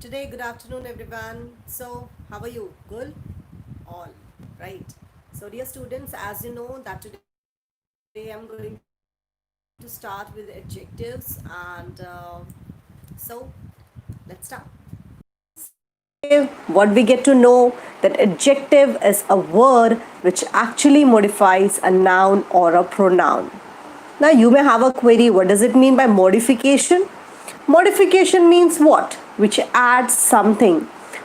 Today, good afternoon, everyone. So, how are you? Good? All right. So, dear students, as you know, that today I'm going to start with adjectives, and so let's start. Adjective, what we get to know that adjective is a word which actually modifies a noun or a pronoun. Now you may have a query, what does it mean by modification? Modification means what? Which adds something,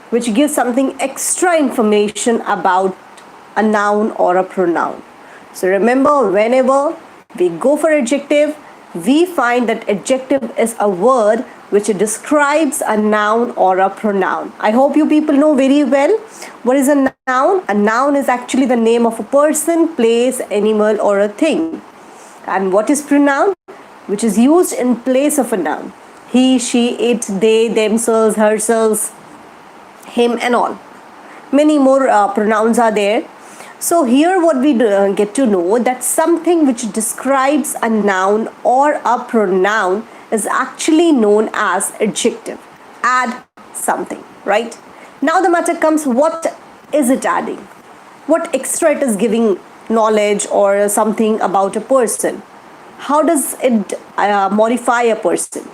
which gives something extra information about a noun or a pronoun. So remember, whenever we go for adjective, we find that adjective is a word which describes a noun or a pronoun. I hope you people know very well what is a noun. A noun is actually the name of a person, place, animal, or a thing. And what is pronoun? Which is used in place of a noun. He, she, it, they, themselves, herself, him, and all. Many more pronouns are there. So here what we get to know that something which describes a noun or a pronoun is actually known as adjective. Add something, right? Now the matter comes, what is it adding? What extra it is giving knowledge or something about a person? How does it modify a person?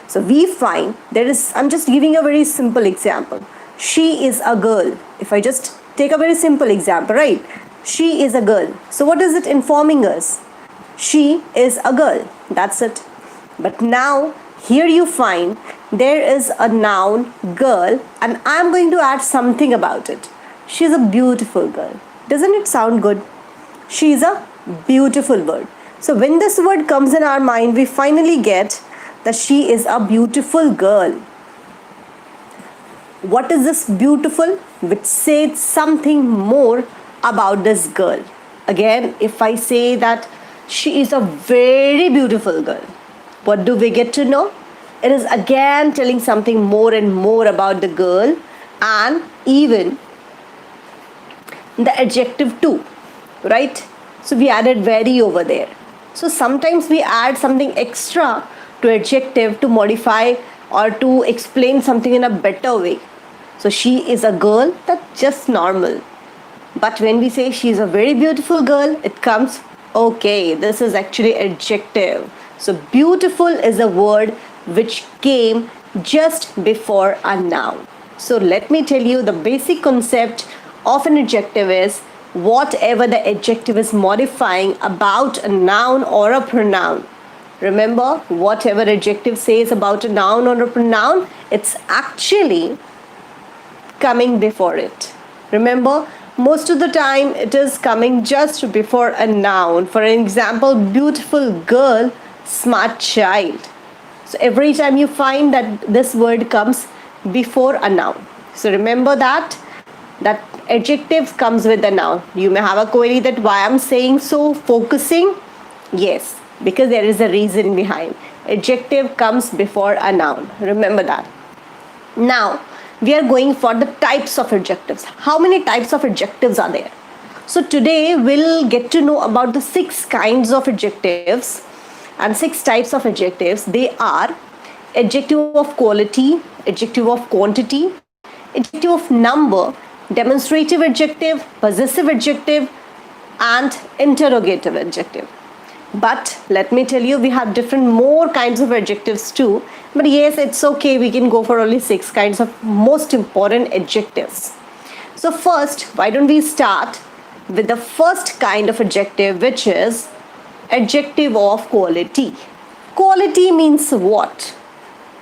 So we find there is, I'm just giving a very simple example. She is a girl. If I just take a very simple example, right? She is a girl. So what is it informing us? She is a girl. That's it. But now here you find there is a noun girl and I'm going to add something about it. She is a beautiful girl. Doesn't it sound good? She is a beautiful word. So when this word comes in our mind, we finally get that she is a beautiful girl. What is this beautiful? Which says something more about this girl. Again, if I say that she is a very beautiful girl, what do we get to know? It is again telling something more and more about the girl, and even the adjective too, right? So we added very over there. So sometimes we add something extra to adjective to modify or to explain something in a better way. So she is a girl, that's just normal. But when we say she is a very beautiful girl, it comes, okay, this is actually adjective. So beautiful is a word which came just before a noun. So let me tell you the basic concept of an adjective is whatever the adjective is modifying about a noun or a pronoun. Remember, whatever adjective says about a noun or a pronoun, it's actually coming before it. Remember, most of the time it is coming just before a noun. For example, beautiful girl, smart child. So every time you find that this word comes before a noun. So remember that adjectives comes with a noun. You may have a query that why I'm saying so focusing. Yes, because there is a reason behind. Adjective comes before a noun. Remember that. Now, we are going for the types of adjectives. How many types of adjectives are there? So today we'll get to know about the 6 kinds of adjectives and 6 types of adjectives. They are adjective of quality, adjective of quantity, adjective of number, demonstrative adjective, possessive adjective, and interrogative adjective. But let me tell you, we have different more kinds of adjectives too. But yes, it's okay, we can go for only 6 kinds of most important adjectives. So first, why don't we start with the first kind of adjective, which is adjective of quality. Quality means what?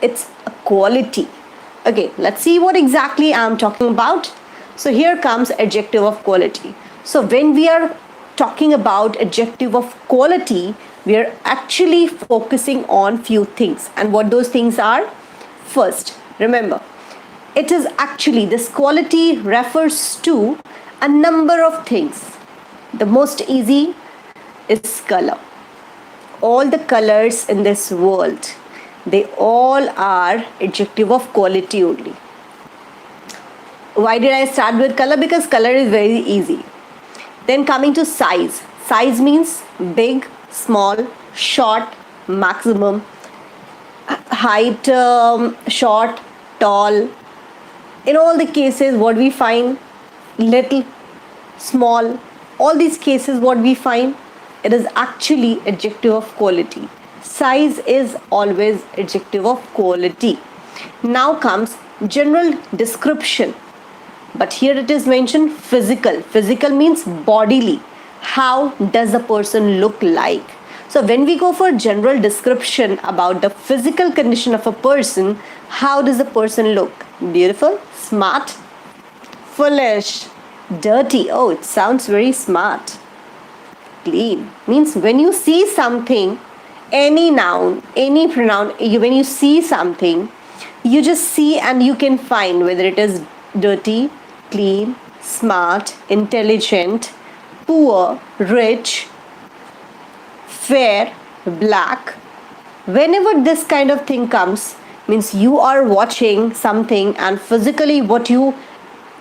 It's a quality. Okay, let's see what exactly I'm talking about. So here comes adjective of quality. So when we are talking about adjective of quality, we are actually focusing on few things. And what those things are? First, remember, it is actually, this quality refers to a number of things. The most easy is color. All the colors in this world, they all are adjective of quality only. Why did I start with color? Because color is very easy. Then coming to size. Size means big, small, short, maximum, height, short, tall, In all the cases, what we find, little, small, all these cases, what we find, it is actually adjective of quality. Size is always adjective of quality. Now comes general description. But here it is mentioned physical. Physical means bodily. How does a person look like? So when we go for general description about the physical condition of a person, how does a person look? Beautiful, smart, foolish, dirty. Oh, it sounds very smart. Clean means when you see something, any noun, any pronoun, when you see something, you just see and you can find whether it is dirty, clean, smart, intelligent, poor, rich, fair, black. Whenever this kind of thing comes, means you are watching something and physically what you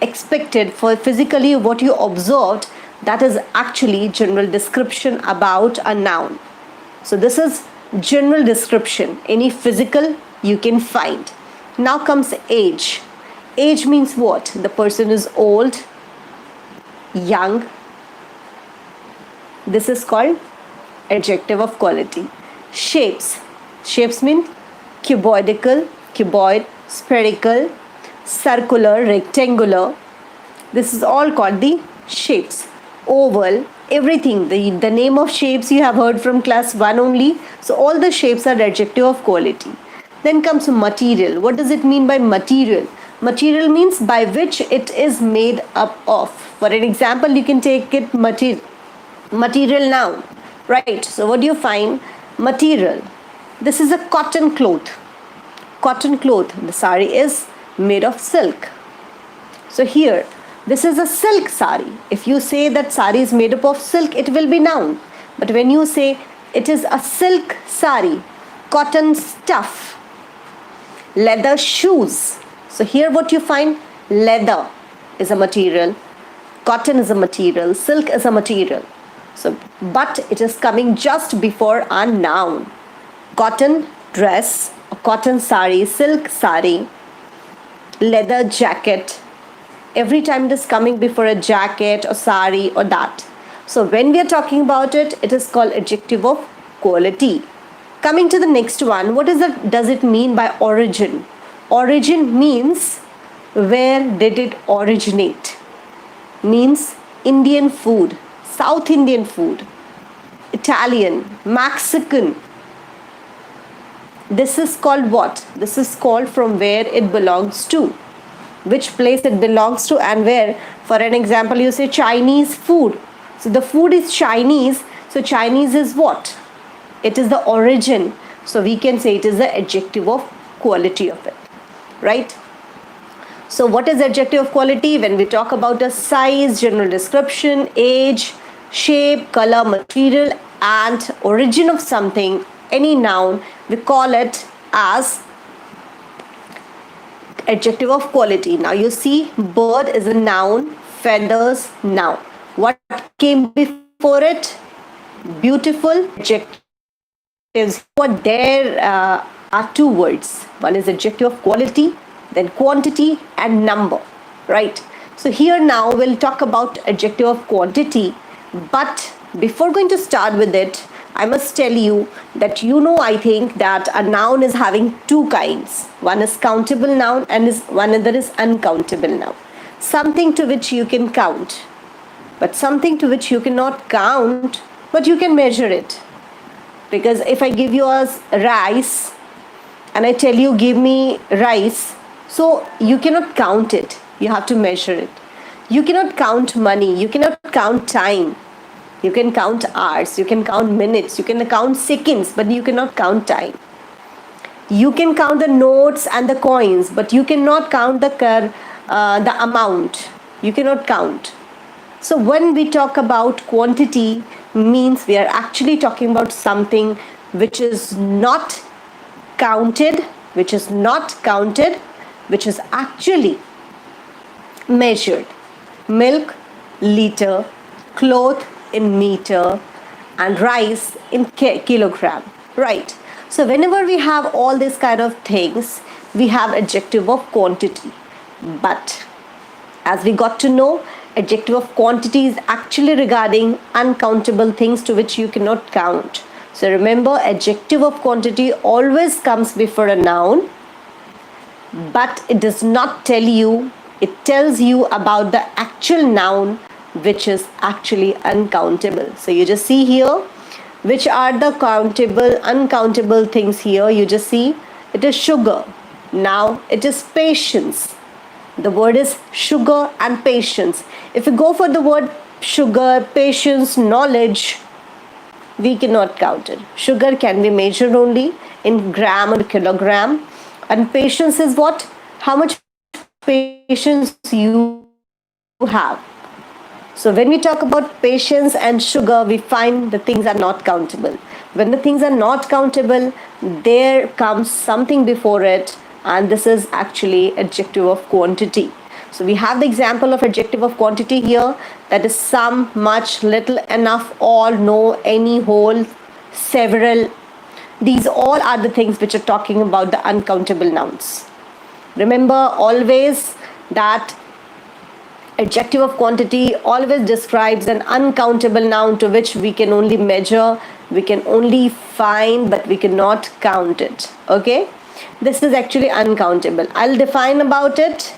expected, for physically what you observed, that is actually general description about a noun. So this is general description. Any physical you can find. Now comes age. Age means what? The person is old, young. This is called adjective of quality. Shapes. Shapes mean cuboidal, cuboid, spherical, circular, rectangular. This is all called the shapes. Oval, everything. The name of shapes you have heard from class 1 only. So all the shapes are adjective of quality. Then comes material. What does it mean by material? Material means by which it is made up of. For an example, you can take it material noun. Right. So what do you find? Material. This is a cotton cloth. Cotton cloth. The sari is made of silk. So here, this is a silk sari. If you say that sari is made up of silk, it will be noun. But when you say it is a silk sari, cotton stuff, leather shoes. So here what you find? Leather is a material, cotton is a material, silk is a material. So, but it is coming just before a noun. Cotton dress, cotton sari, silk sari, leather jacket. Every time it is coming before a jacket or sari or that. So when we are talking about it, it is called adjective of quality. Coming to the next one, what is it? Does it mean by origin? Origin means where did it originate? Means Indian food, South Indian food, Italian, Mexican. This is called what? This is called from where it belongs to. Which place it belongs to and where. For an example, you say Chinese food. So the food is Chinese. So Chinese is what? It is the origin. So we can say it is the adjective of quality of it. Right? So what is adjective of quality? When we talk about a size, general description, age, shape, color, material and origin of something, any noun, we call it as adjective of quality. Now you see, bird is a noun, feathers, noun. What came before it? Beautiful adjectives. What there are two words. One is adjective of quality, then quantity and number. Right? So here now we'll talk about adjective of quantity. But before going to start with it, I must tell you that I think that a noun is having two kinds. One is countable noun and one other is uncountable noun. Something to which you can count, but something to which you cannot count, but you can measure it. Because if I give you a rice and I tell you give me rice, so you cannot count it. You have to measure it. You cannot count money. You cannot count time. You can count hours, you can count minutes, you can count seconds, but you cannot count time. You can count the notes and the coins, but you cannot count the amount. You cannot count. So when we talk about quantity, means we are actually talking about something which is not counted, which is actually measured. Milk, liter, cloth in meter, and rice in kilogram. Right? So whenever we have all these kind of things, we have adjective of quantity. But as we got to know, adjective of quantity is actually regarding uncountable things to which you cannot count. So remember, adjective of quantity always comes before a noun, but it does not tell you, it tells you about the actual noun which is actually uncountable. So you just see here, which are the countable, uncountable things here. You just see, it is sugar. Now it is patience. The word is sugar and patience. If you go for the word sugar, patience, knowledge, we cannot count it. Sugar can be measured only in gram or kilogram. And patience is what? How much patience you have. So when we talk about patience and sugar, we find the things are not countable. When the things are not countable, there comes something before it, and this is actually adjective of quantity. So we have the example of adjective of quantity here, that is some, much, little, enough, all, no, any, whole, several. These all are the things which are talking about the uncountable nouns. Remember always that adjective of quantity always describes an uncountable noun to which we can only measure, we can only find, but we cannot count it. Okay? This is actually uncountable. I'll define about it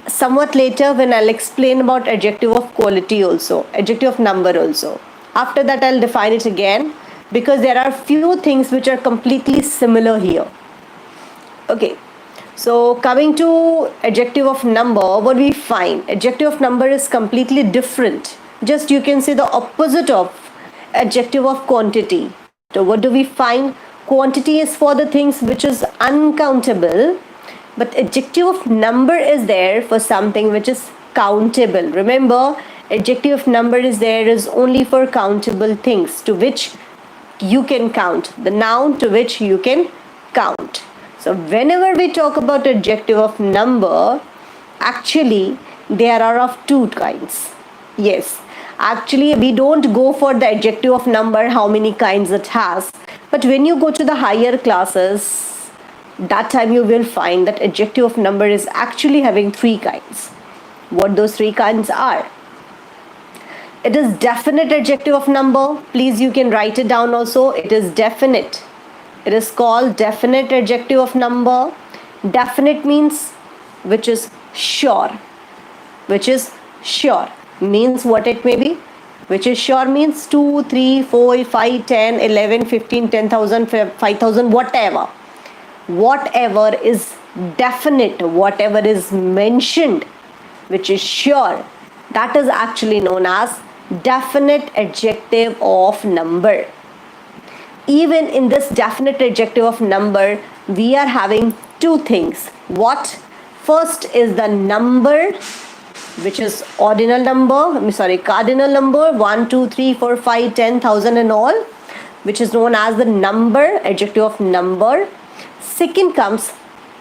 somewhat later when I'll explain about adjective of quality also, adjective of number also. After that, I'll define it again because there are few things which are completely similar here. Okay. So coming to adjective of number, what we find? Adjective of number is completely different. Just you can say the opposite of adjective of quantity. So what do we find? Quantity is for the things which is uncountable, but adjective of number is there for something which is countable. Remember, adjective of number is there is only for countable things to which you can count, the noun to which you can count. So whenever we talk about adjective of number, actually there are of two kinds. Yes, actually we don't go for the adjective of number, how many kinds it has. But when you go to the higher classes, that time you will find that adjective of number is actually having three kinds. What those three kinds are? It is definite adjective of number. Please, you can write it down also. It is definite. It is called definite adjective of number. Definite means which is sure. Which is sure. Means what it may be. Which is sure means 2, 3, 4, 5, 10, 11, 15, 10,000, 5,000, whatever. Whatever is definite, whatever is mentioned, which is sure, that is actually known as definite adjective of number. Even in this definite adjective of number, we are having two things. What? First is the number, which is ordinal number, cardinal number, 1, 2, 3, 4, 5, 10,000 and all, which is known as the number, adjective of number. Second comes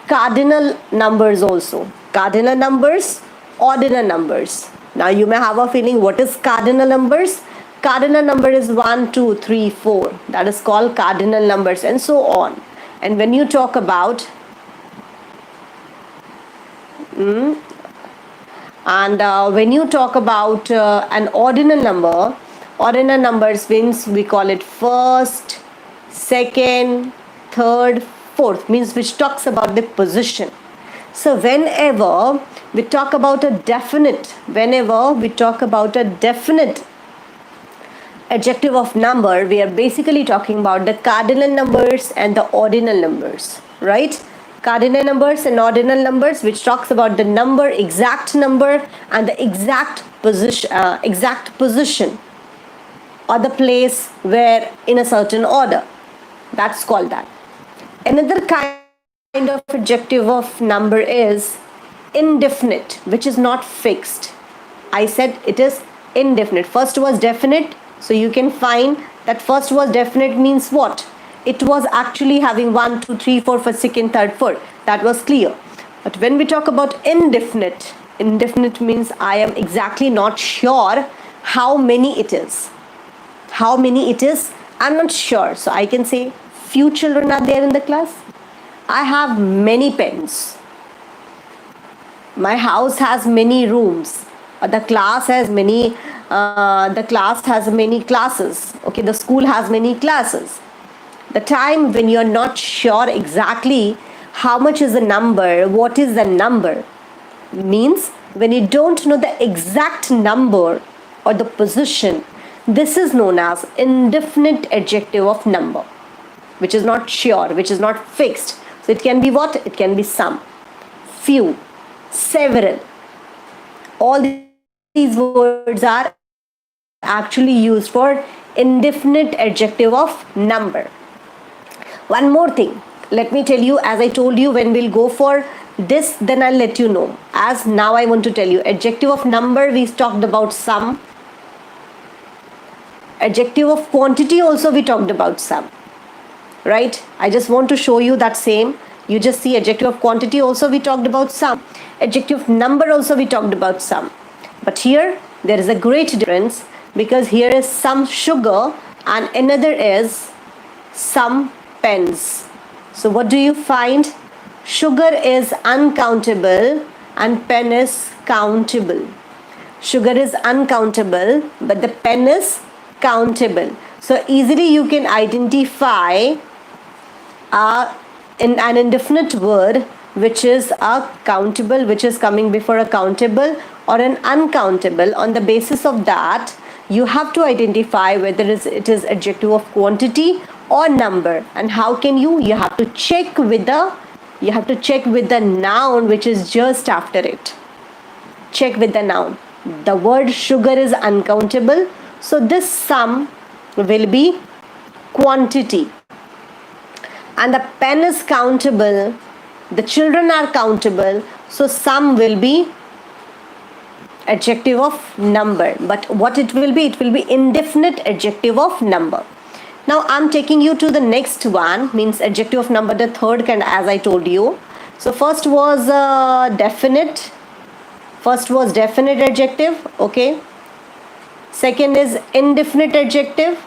cardinal numbers also. Cardinal numbers, ordinal numbers. Now you may have a feeling, what is cardinal numbers? Cardinal number is 1, 2, 3, 4. That is called cardinal numbers and so on. And when you talk about when you talk about an ordinal number, ordinal numbers means we call it first, second, third, fourth, means which talks about the position. So whenever we talk about a definite, adjective of number, we are basically talking about the cardinal numbers and the ordinal numbers, right? Cardinal numbers and ordinal numbers, which talks about the number, exact number, and the exact position or the place where in a certain order. That's called that. Another kind of adjective of number is indefinite, which is not fixed. I said it is indefinite. First was definite, so you can find that first was definite means what? It was actually having 1, 2, 3, 4 for second, third, fourth. That was clear. But when we talk about indefinite, indefinite means I am exactly not sure how many it is. How many it is, I'm not sure. So I can say few children are there in the class. I have many pens. My house has many rooms. The class has many classes. Okay, the school has many classes. The time when you're not sure exactly how much is the number, what is the number, means when you don't know the exact number or the position, this is known as indefinite adjective of number, which is not sure, which is not fixed. So it can be what? It can be some, few, several. All these words are actually used for indefinite adjective of number. One more thing, let me tell you, as I told you, when we'll go for this, then I'll let you know. As now I want to tell you, adjective of number, we talked about some. Adjective of quantity also we talked about some. Right? I just want to show you that same. You just see adjective of quantity also we talked about some. Adjective of number also we talked about some. But here there is a great difference, because here is some sugar and another is some pens. So what do you find? Sugar is uncountable and pen is countable. Sugar is uncountable, but the pen is countable. So easily you can identify in an indefinite word which is a countable, which is coming before a countable, or an uncountable. On the basis of that, you have to identify whether it is adjective of quantity or number. And how can you? You have to check with the noun which is just after it. Check with the noun. The word sugar is uncountable, so this sum will be quantity. And the pen is countable, the children are countable, so sum will be adjective of number. But what it will be indefinite adjective of number. Now I'm taking you to the next one, means adjective of number, the third kind, as I told you. So first was definite adjective, okay. Second is indefinite adjective,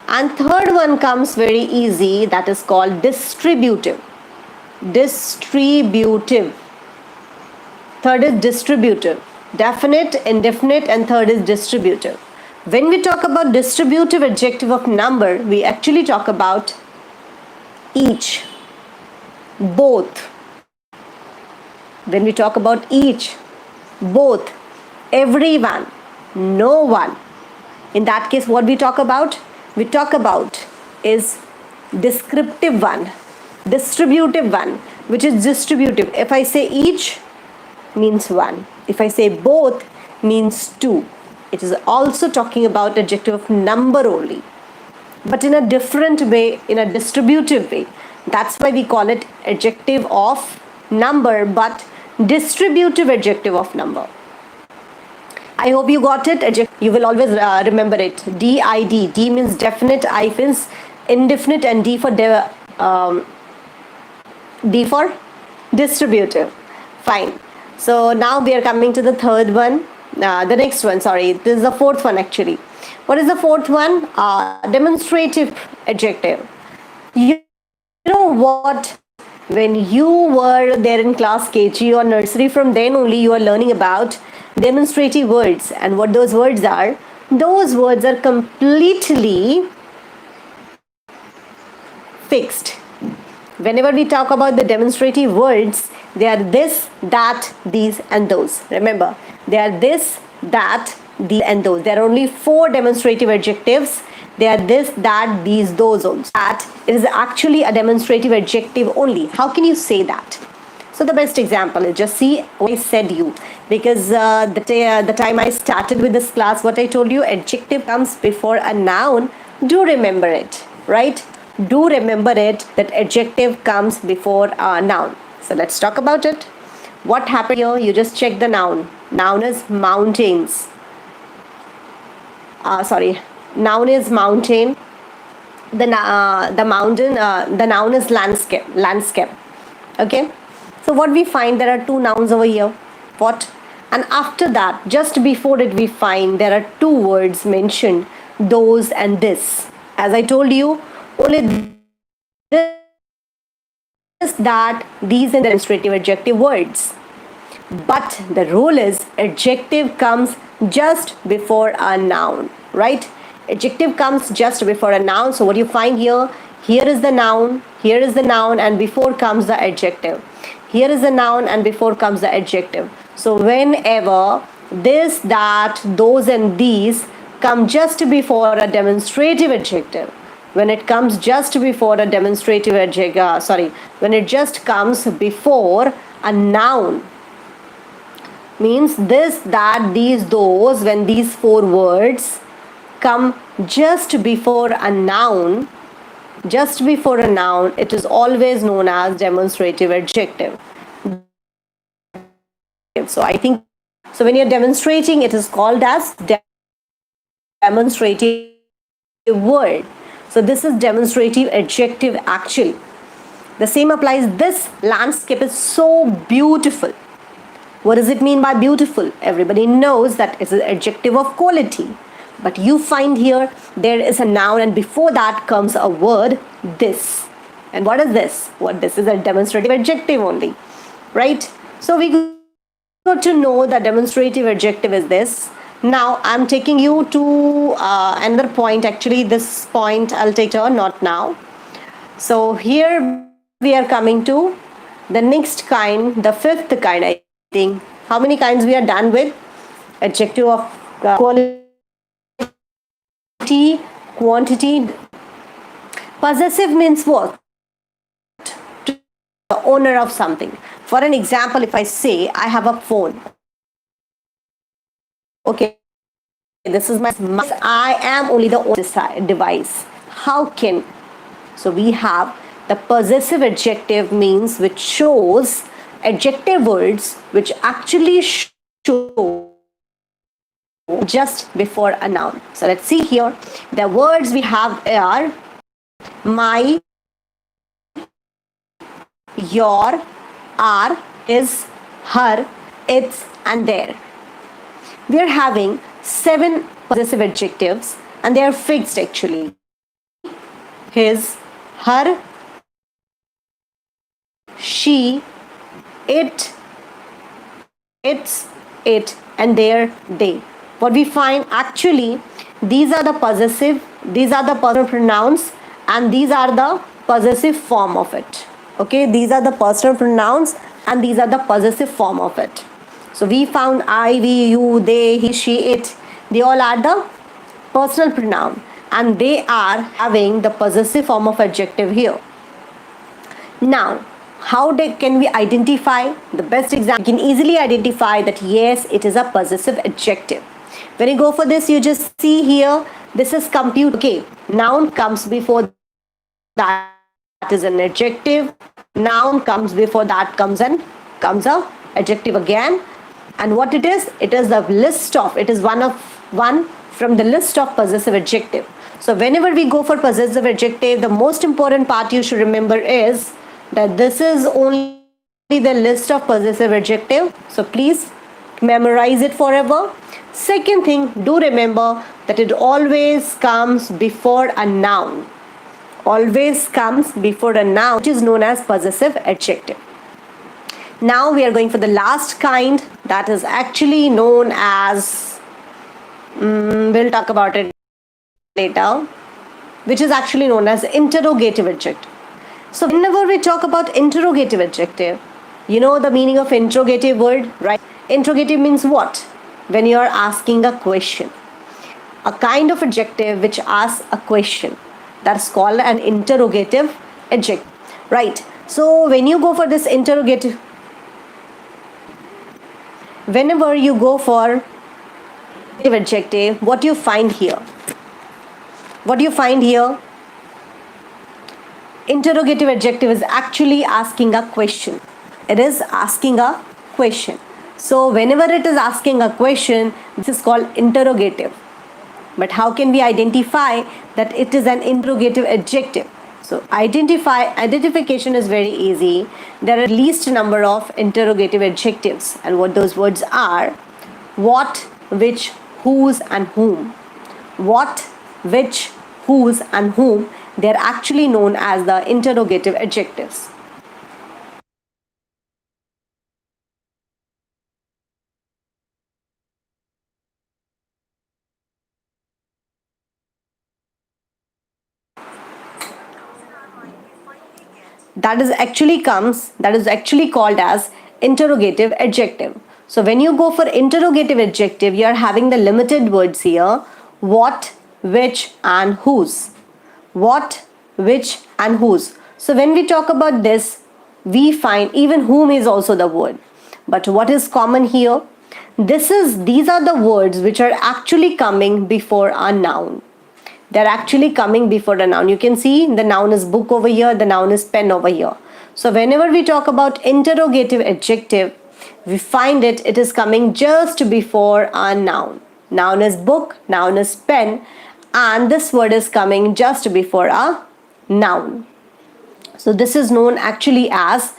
and third one comes very easy, that is called distributive. Third is distributive. Definite, indefinite, and third is distributive. When we talk about distributive adjective of number, we actually talk about each, both. When we talk about each, both, everyone, no one, in that case what we talk about? We talk about is descriptive one, distributive one, which is distributive. If I say each, means one. If I say both, means two. It is also talking about adjective of number only, but in a different way, in a distributive way. That's why we call it adjective of number, but distributive adjective of number. I hope you got it. You will always remember it. DID. D means definite, I means indefinite, and D for distributive. Fine. So now we are coming to the third one. The next one, sorry, this is the fourth one actually. What is the fourth one? Demonstrative adjective. You know what? When you were there in class KG or nursery, from then only you are learning about demonstrative words, and what those words are. Those words are completely fixed. Whenever we talk about the demonstrative words, they are this, that, these, and those. Remember, they are this, that, these, and those. There are only 4 demonstrative adjectives. They are this, that, these, those also. That is actually a demonstrative adjective only. How can you say that? So the best example is, just see what I said you, because the time I started with this class, what I told you, adjective comes before a noun. Do remember it, right? Do remember it, that adjective comes before a noun. So let's talk about it. What happened here? You just check the noun. Noun is mountains. Noun is mountain. The noun is landscape. Okay. So what we find, there are 2 nouns over here. What? And after that, just before it, we find there are 2 words mentioned, those and this. As I told you, only this that these are demonstrative adjective words. But the rule is adjective comes just before a noun, right? Adjective comes just before a noun. So what you find here, here is the noun, and before comes the adjective. Here is the noun and before comes the adjective. So whenever this, that, those and these come just before a demonstrative adjective, when it comes just before a demonstrative adjective, when it just comes before a noun, means this, that, these, those, when these four words come just before a noun, it is always known as demonstrative adjective. So I think, so when you're demonstrating, it is called as demonstrative word. So this is demonstrative adjective actually. The same applies. This landscape is so beautiful. What does it mean by beautiful? Everybody knows that it's an adjective of quality. But you find here there is a noun and before that comes a word, this. And what is this? What this is a demonstrative adjective only, right? So we got to know that demonstrative adjective is this. Now I'm taking you to another point. Actually, this point I'll take her, not now. So here we are coming to the next kind, the fifth kind, I think. How many kinds we are done with? Adjective of quality, quantity. Possessive means what? The owner of something. For an example, if I say I have a phone. Okay, this is my I am only the owner of this device. How can? So we have the possessive adjective, means which shows adjective words which actually show just before a noun. So let's see here. The words we have are my, your, are, is, her, its, and their. We are having 7 possessive adjectives and they are fixed actually. His, her, she, it, its, it, and their, they. What we find actually, these are the possessive, these are the personal pronouns, and these are the possessive form of it. Okay, these are the personal pronouns and these are the possessive form of it. So we found I, we, you, they, he, she, it. They all are the personal pronoun and they are having the possessive form of adjective here. Now, how can we identify? The best example, you can easily identify that yes, it is a possessive adjective. When you go for this, you just see here, this is compute. Okay, noun comes before that is an adjective. Noun comes before that comes a adjective again. And what it is the list of, it is one from the list of possessive adjective. So whenever we go for possessive adjective, the most important part you should remember is that this is only the list of possessive adjective. So please memorize it forever. Second thing, do remember that it always comes before a noun. Always comes before a noun, which is known as possessive adjective. Now we are going for the last kind, that is actually known as, we'll talk about it later, which is actually known as interrogative adjective. So whenever we talk about interrogative adjective, you know the meaning of interrogative word, right? Interrogative means what? When you are asking a question. A kind of adjective which asks a question. That's called an interrogative adjective, right? So when you go for this interrogative, whenever you go for adjective, what do you find here? What do you find here? Interrogative adjective is actually asking a question. It is asking a question. So whenever it is asking a question, this is called interrogative. But how can we identify that it is an interrogative adjective? So identification is very easy. There are least number of interrogative adjectives, and what those words are: what, which, whose, and whom. What, which, whose, and whom, they are actually known as the interrogative adjectives. that is actually called as interrogative adjective. So when you go for interrogative adjective, you are having the limited words here: what, which, and whose. What, which, and whose. So when we talk about this, we find even whom is also the word. But what is common here? These are the words which are actually coming before a noun. They're actually coming before the noun. You can see the noun is book over here, the noun is pen over here. So whenever we talk about interrogative adjective, we find it is coming just before a noun. Noun is book, noun is pen, and this word is coming just before a noun. So this is known actually as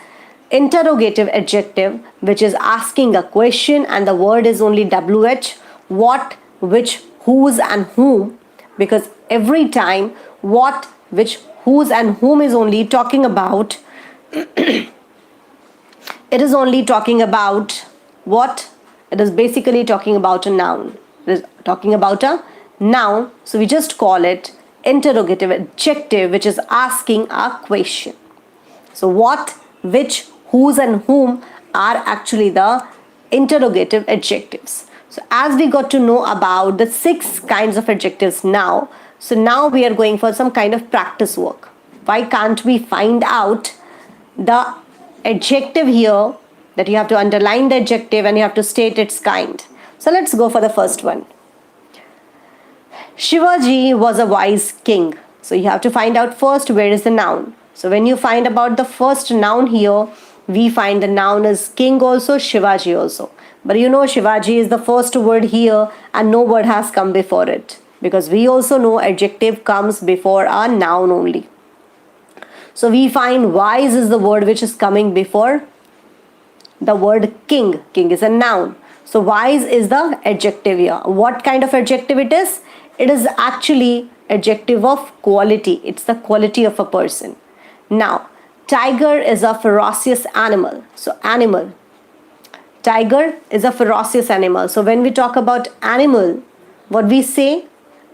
interrogative adjective, which is asking a question, and the word is only WH, what, which, whose, and whom, because every time what, which, whose, and whom is only talking about it is only talking about what? It is basically talking about a noun. It is talking about a noun, so we just call it interrogative adjective, which is asking a question. So what, which, whose, and whom are actually the interrogative adjectives. So as we got to know about the 6 kinds of adjectives now, so now we are going for some kind of practice work. Why can't we find out the adjective here, that you have to underline the adjective and you have to state its kind. So let's go for the first one. Shivaji was a wise king. So you have to find out first where is the noun. So when you find about the first noun here, we find the noun is king also, Shivaji also. But you know Shivaji is the first word here and no word has come before it, because we also know adjective comes before a noun only. So we find wise is the word which is coming before the word king. King is a noun. So wise is the adjective here. What kind of adjective it is? It is actually adjective of quality. It's the quality of a person. Now, tiger is a ferocious animal. So animal. Tiger is a ferocious animal. So when we talk about animal, what we say?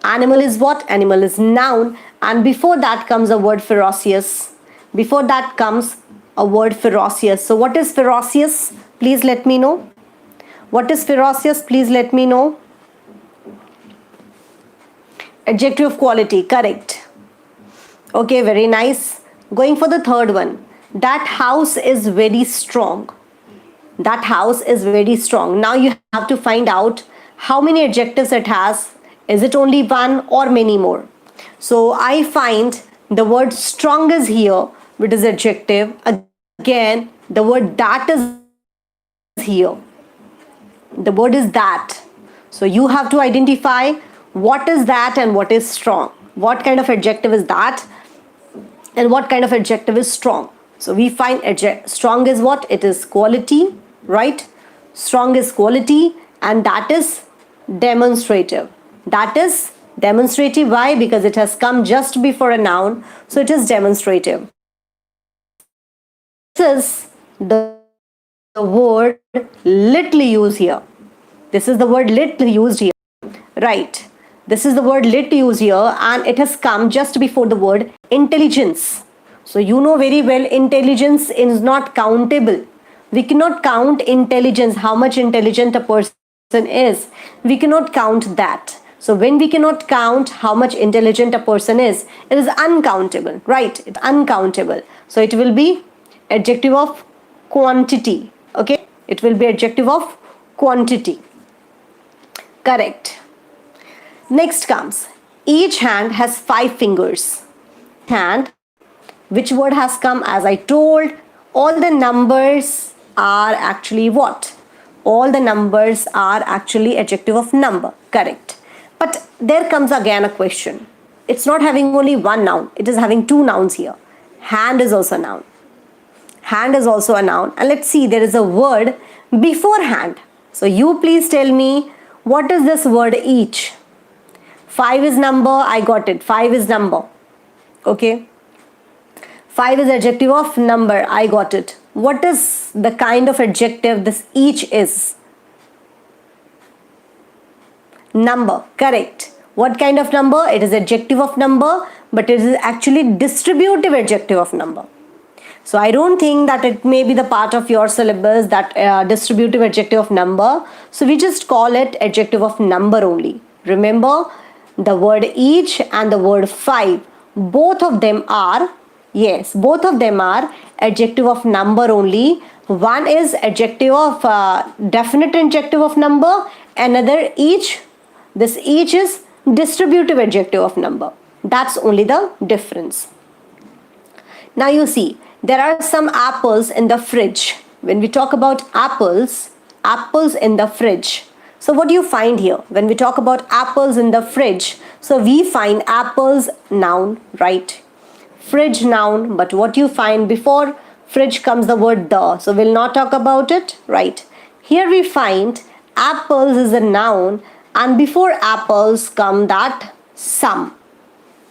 Animal is what? Animal is noun. And before that comes a word ferocious. Before that comes a word ferocious. So what is ferocious? Please let me know. What is ferocious? Please let me know. Adjective of quality. Correct. Okay, very nice. Going for the third one. That house is very strong. That house is very strong. Now you have to find out how many adjectives it has. Is it only one or many more? So I find the word strong is here, which is adjective. Again, the word that is here. The word is that. So you have to identify what is that and what is strong. What kind of adjective is that and what kind of adjective is strong. So we find strong is what? It is quality, right? Strong is quality, and that is demonstrative. That is demonstrative. Why? Because it has come just before a noun, so it is demonstrative. This is the word little used here. This is the word little used here. Right. This is the word lit used here, and it has come just before the word intelligence. So you know very well intelligence is not countable. We cannot count intelligence, how much intelligent a person is. We cannot count that. So when we cannot count how much intelligent a person is, it is uncountable, right? It's uncountable. So it will be adjective of quantity. Okay, it will be adjective of quantity. Correct. Next comes, each hand has 5 fingers. Hand, which word has come? As I told, all the numbers are actually what? All the numbers are actually adjective of number. Correct. But there comes again a question. It's not having only one noun. It is having 2 nouns here. Hand is also a noun. Hand is also a noun. And let's see, there is a word before hand. So you please tell me, what is this word each? 5 is number, I got it. 5 is number. Okay. 5 is adjective of number, I got it. What is the kind of adjective this each is? Number, correct. What kind of number? It is adjective of number, but it is actually distributive adjective of number. So I don't think that it may be the part of your syllabus, that distributive adjective of number. So we just call it adjective of number only. Remember, the word each and the word five, both of them are, yes, both of them are adjective of number only. One is adjective of definite adjective of number, another each. This each is distributive adjective of number. That's only the difference. Now you see, there are some apples in the fridge. When we talk about apples, apples in the fridge. So what do you find here? When we talk about apples in the fridge, so we find apples noun, right? Fridge noun, but what you find before fridge comes the word the. So we'll not talk about it, right? Here we find apples is a noun, and before apples come that some.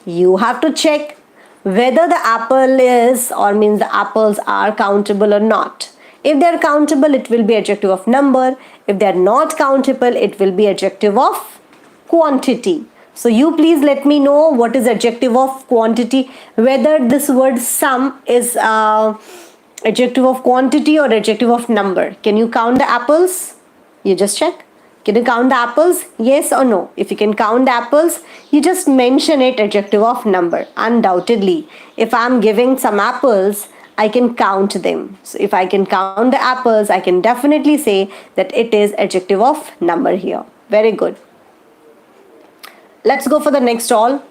You have to check whether the apple is, or means the apples are countable or not. If they are countable, it will be adjective of number. If they are not countable, it will be adjective of quantity. So you please let me know what is adjective of quantity, whether this word some is adjective of quantity or adjective of number. Can you count the apples? You just check. Can you count the apples? Yes or no? If you can count the apples, you just mention it adjective of number. Undoubtedly, if I am giving some apples, I can count them. So if I can count the apples, I can definitely say that it is adjective of number here. Very good. Let's go for the next all.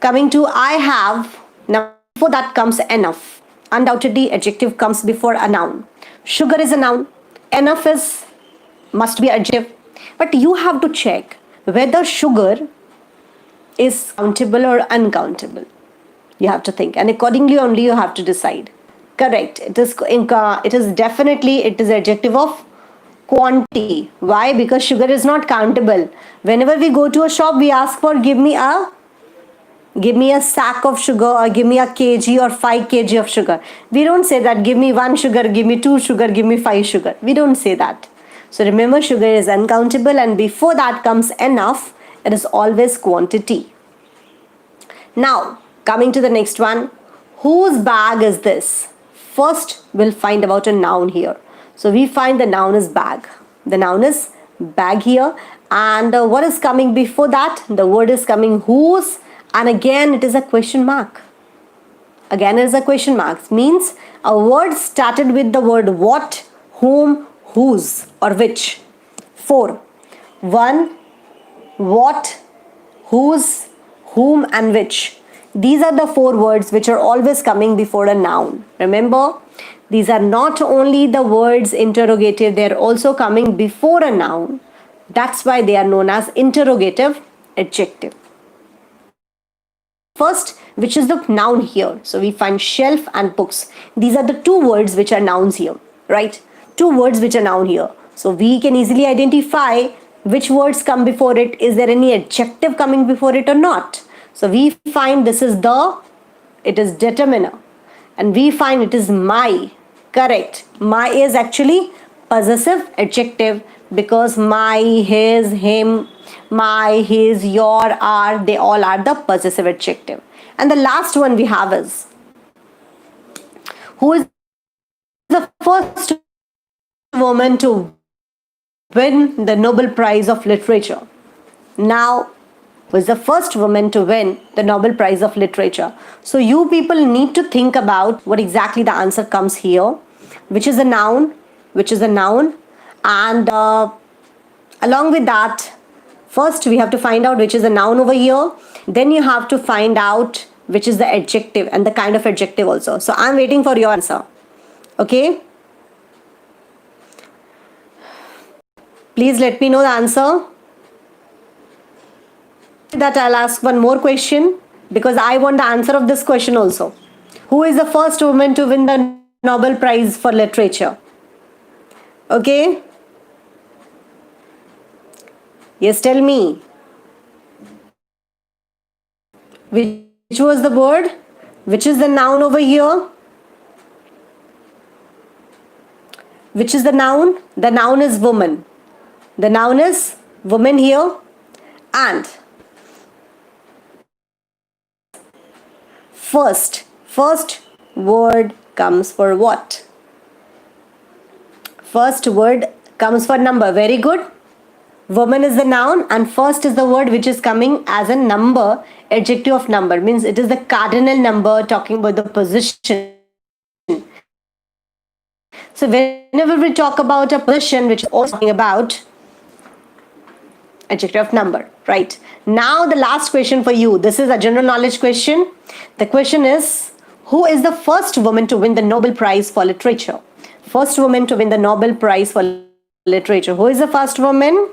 Coming to I have, now before that comes enough. Undoubtedly, adjective comes before a noun. Sugar is a noun. Enough is must be adjective, but you have to check whether sugar is countable or uncountable. You have to think, and accordingly only you have to decide. Correct. It is definitely, it is adjective of quantity. Why? Because sugar is not countable. Whenever we go to a shop, we ask for give me a sack of sugar, or give me a kg or 5 kg of sugar. We don't say that give me 1 sugar, give me 2 sugar, give me 5 sugar. We don't say that. So remember, sugar is uncountable, and before that comes enough. It is always quantity. Now, coming to the next one. Whose bag is this? First, we'll find about a noun here. So we find the noun is bag. The noun is bag here. And what is coming before that? The word is coming whose. And again, it is a question mark. Again, it is a question mark. Means a word started with the word what, whom, whose, or which. 4. 1, what, whose, whom, and which. These are the 4 words which are always coming before a noun. Remember, these are not only the words interrogative, they are also coming before a noun. That's why they are known as interrogative adjective. First, which is the noun here. So we find shelf and books. These are the 2 words which are nouns here, right? 2 words which are noun here. So we can easily identify which words come before it. Is there any adjective coming before it or not? So we find this is the, it is determiner. And we find it is my. Correct. My is actually possessive adjective, because my, his, him, my, his, your, our, they all are the possessive adjective. And the last one we have is, who is the first woman to win the Nobel Prize of Literature? Now, who is the first woman to win the Nobel Prize of Literature? So you people need to think about what exactly the answer comes here. Which is a noun? Which is a noun? And along with that, first we have to find out which is a noun over here. Then you have to find out which is the adjective and the kind of adjective also. So I'm waiting for your answer. Okay? Please let me know the answer. That I'll ask one more question, because I want the answer of this question also. Who is the first woman to win the Nobel Prize for Literature? Okay? Yes, tell me. Which was the word? Which is the noun over here? Which is the noun? The noun is woman. The noun is woman here. And first word comes for what? First word comes for number. Very good. Woman is the noun and first is the word which is coming as a number. Adjective of number means it is the cardinal number talking about the position. So whenever we talk about a position which is also talking about adjective of number, right? Now the last question for you. This is a general knowledge question. The question is, who is the first woman to win the Nobel Prize for Literature? First woman to win the Nobel Prize for Literature. Who is the first woman?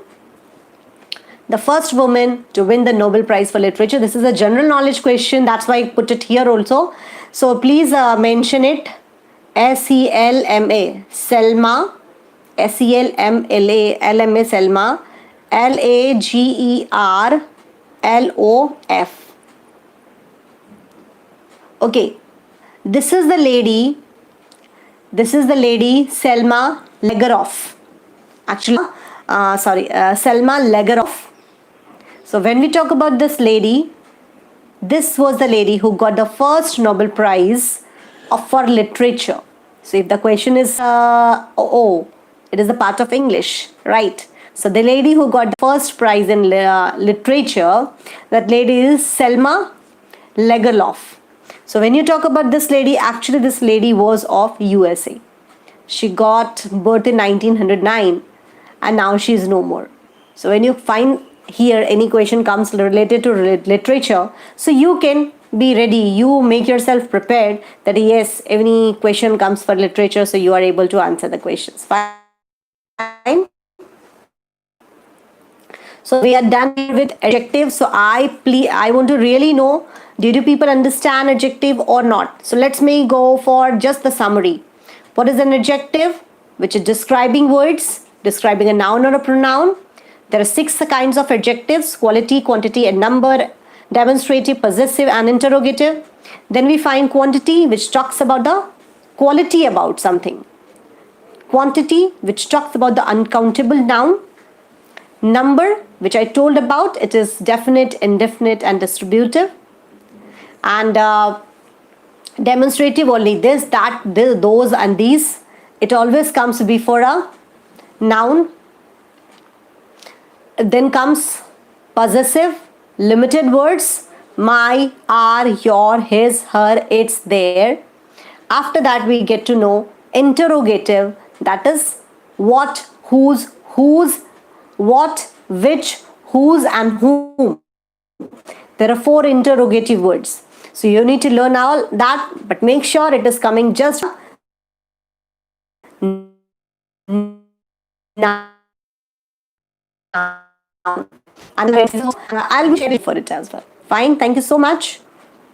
The first woman to win the Nobel Prize for Literature. This is a general knowledge question. That's why I put it here also. So please mention it. S-E-L-M-A. Selma. S-E-L-M-L-A. Selma. Lagerlof. Okay. This is the lady Selma Lagerlof. Actually, Selma Lagerlof. So when we talk about this lady, this was the lady who got the first Nobel Prize for literature. So if the question is, it is a part of English, right? So the lady who got the first prize in literature, that lady is Selma Lagerlof. So when you talk about this lady, actually this lady was of USA. She got birth in 1909 and now she is no more. So when you find here any question comes related to literature, so you can be ready, you make yourself prepared that yes, any question comes for literature, so you are able to answer the questions. Fine. So we are done with adjectives. So I want to really know, did you people understand adjective or not? So let's go for just the summary. What is an adjective? Which is describing words, describing a noun or a pronoun. There are 6 kinds of adjectives: quality, quantity, and number, demonstrative, possessive, and interrogative. Then we find quantity, which talks about the quality about something. Quantity, which talks about the uncountable noun. Number, which I told about, it is definite, indefinite, and distributive. And demonstrative, only this, that, this, those, and these. It always comes before a noun. Then comes possessive, limited words: my, our, your, his, her, its, their. After that we get to know interrogative, that is what, whose, what, which, whose, and whom. There are 4 interrogative words. So you need to learn all that, but make sure it is coming just now. And I'll be ready for it as well. Fine. Thank you so much.